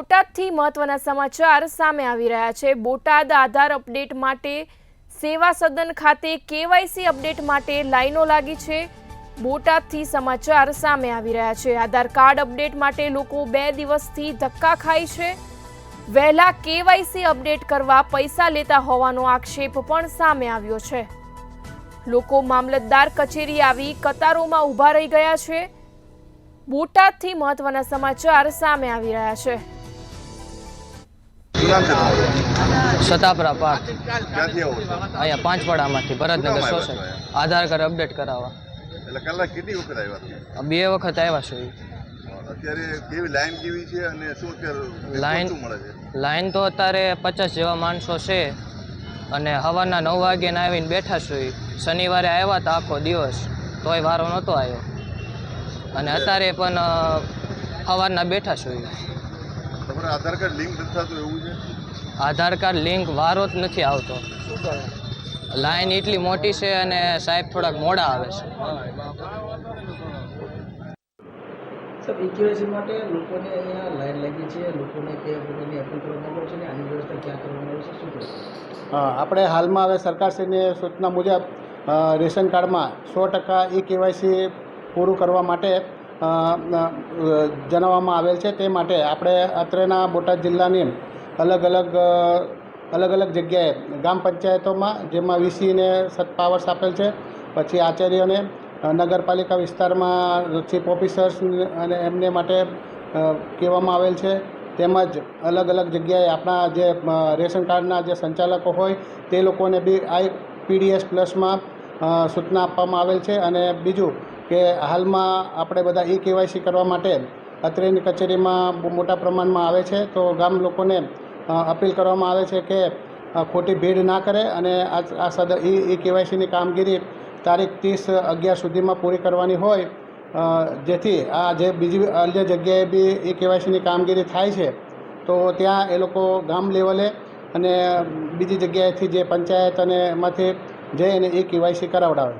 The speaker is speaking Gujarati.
બોટાદથી મહત્વના સમાચાર સામે આવી રહ્યા છે। બોટાદ આધાર અપડેટ માટે સેવા સદન ખાતે કેવાયસી અપડેટ માટે લાઈનો લાગી છે। બોટાદથી સમાચાર સામે આવી રહ્યા છે। આધાર કાર્ડ અપડેટ માટે લોકો 2 દિવસથી ધક્કા ખાય છે। વહેલા કેવાયસી અપડેટ કરવા પૈસા લેતા હોવાનો આક્ષેપ પણ સામે આવ્યો છે। લોકો મામલતદાર કચેરી આવી કતારોમાં ઊભા રહી ગયા છે। બોટાદથી મહત્વના સમાચાર સામે આવી રહ્યા છે। સતાપરા પાક અહીંયા પાંચવાડામાંથી ભરતનગર સોસાયટી આધાર કાર્ડ અપડેટ કરાવવા એટલે કલાક કેટલી વખત આવ્યા? 2 વખત આવ્યા છે। અત્યારે કેવી લાઈન કેવી છે અને શું અત્યારે મળે છે? લાઈન તો અત્યારે 50 જેવા માણસો છે અને સવારના 9 વાગ્યાને આવીને બેઠા છે। શનિવારે આવ્યા હતા આખો દિવસ તોય વારો નહોતો આવ્યો અને અત્યારે પણ સવારના બેઠા છે। તમારે આધાર કાર્ડ લિંક નથી થતું એવું છે? આધાર કાર્ડ લિંક વારો જ નથી આવતો। લાઈન એટલી મોટી છે અને સાહેબ થોડાક મોડા આવે છે। સર કેવાયસી માટે લોકોને અહીંયા લાઈન લાગી છે, લોકોને કે પોતાની અપીલ કરવામાં આવે છે અને આની વ્યવસ્થા ક્યાં કરવામાં આવે છે, શું કહેશો? આપણે હાલમાં હવે સરકારશ્રીની સૂચના મુજબ રેશન કાર્ડમાં 100% કેવાયસી પૂરું કરવા માટે જણાવવામાં આવેલ છે। તે માટે આપણે અત્રેના બોટાદ જિલ્લાની અલગ અલગ જગ્યાએ ગ્રામ પંચાયતોમાં જેમાં વીસીને પાવર્સ આપેલ છે, પછી આચાર્યોને નગરપાલિકા વિસ્તારમાં ચીફ ઓફિસર્સ અને એમને માટે કહેવામાં આવેલ છે। તેમજ અલગ જગ્યાએ આપણા જે રેશન કાર્ડના જે સંચાલકો હોય તે લોકોને બી IPDS પ્લસમાં સૂચના આપવામાં આવેલ છે। અને બીજું કે હાલમાં આપણે બધા કેવાયસી કરવા માટે અત્રેની કચેરીમાં બહુ મોટા પ્રમાણમાં આવે છે, તો ગામ લોકોને અપીલ કરવામાં આવે છે કે ખોટી ભીડ ના કરે અને આ કેવાયસીની કામગીરી તારીખ 30/11 સુધીમાં પૂરી કરવાની હોય, જેથી આ જે બીજી અન્ય જગ્યાએ બી કેવાયસીની કામગીરી થાય છે તો ત્યાં એ લોકો ગામ લેવલે અને બીજી જગ્યાએથી જે પંચાયત અને એમાંથી જઈને કેવાયસી કરાવડાવે।